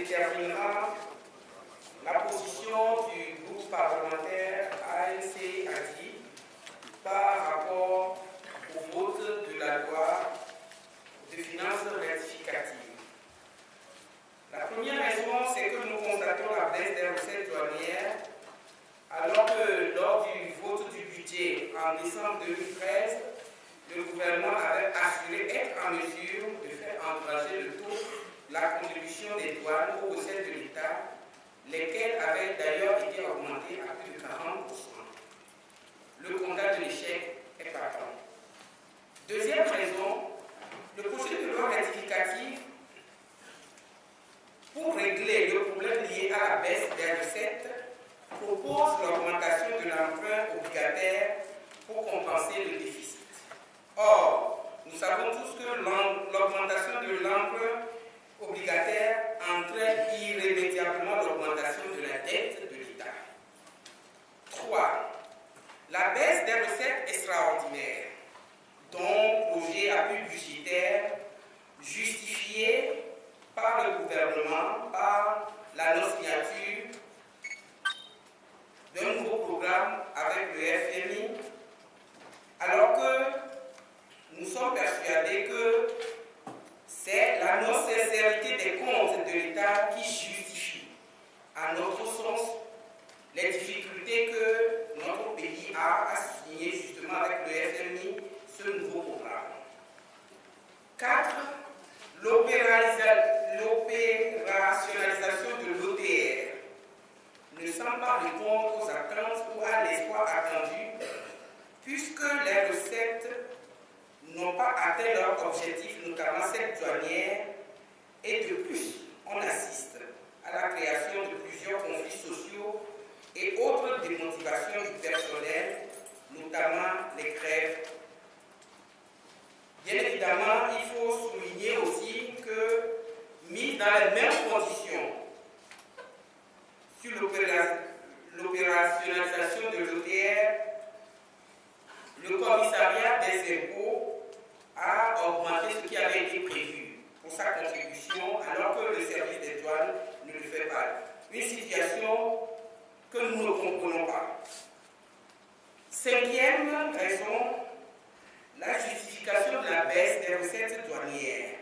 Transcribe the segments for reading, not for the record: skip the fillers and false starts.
déterminera la position du groupe parlementaire ANC-ADI par rapport au vote de la loi de finances rectificative. La première raison, c'est que nous constatons la baisse des recettes douanières, alors que lors du vote du budget en décembre 2013, le gouvernement avait assuré être en mesure de faire encourager le taux de la contribution des douanes aux recettes de l'État, lesquelles avaient d'ailleurs été augmentées à plus de 40%. Le constat de l'échec est patent. Deuxième raison, le projet de loi rectificative, pour régler le problème lié à la baisse des recettes, propose l'augmentation de l'emprunt obligataire pour compenser le déficit. Or, nous savons tous que l'augmentation de l'emprunt obligataire entraîne irrémédiablement l'augmentation de la dette de l'État. 3. La baisse des recettes extraordinaires, dont projet à but budgétaire justifié par le gouvernement par la non-signature d'un nouveau programme avec le FMI, alors que nous sommes persuadés que c'est la non-sincérité des comptes de l'État qui justifie, à notre sens, les difficultés que notre pays a à signer justement avec le FMI ce nouveau programme. 4. L'opérationnalisation de l'OTR ne semble pas répondre aux attentes ou à l'espoir attendu, puisque les recettes n'ont pas atteint leur objectif, notamment celle douanière, et de plus, on assiste à la création de plusieurs conflits sociaux et autres démotivations du personnel, notamment les grèves. Bien évidemment, il faut souligner aussi que, mis dans les mêmes conditions, sur l'opérationnalisation de l'OTR, le commissariat des impôts a augmenté ce qui avait été prévu pour sa contribution, alors que le service des douanes ne le fait pas. Une situation que nous ne comprenons pas. 5e raison, la justification de la baisse des recettes douanières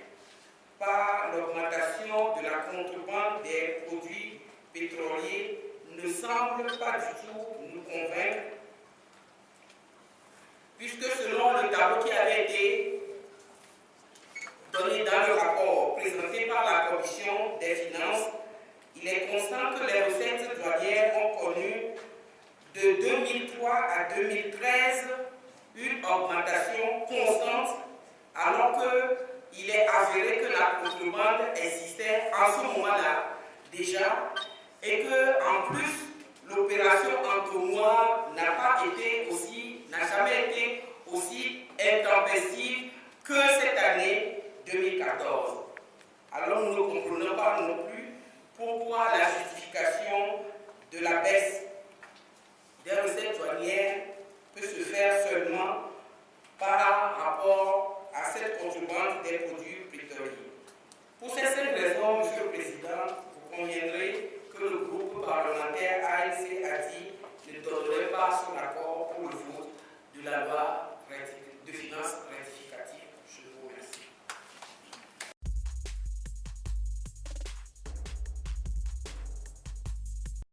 par l'augmentation de la contrebande des produits pétroliers ne semble pas du tout nous convaincre, puisque selon le tableau qui avait été donné dans le rapport présenté par la Commission des finances, il est constant que les recettes douanières ont connu de 2003 à 2013 une augmentation constante, alors qu'il est avéré que la contrebande existait en ce moment-là déjà, et que en plus l'opération entonnoir n'a jamais été aussi intempestive que cette année 2014. Alors nous ne comprenons pas non plus pourquoi la justification de la baisse des recettes douanières peut se faire seulement par rapport à cette contrebande des produits pétroliers. Pour ces 5 raisons, Monsieur le Président, vous conviendrez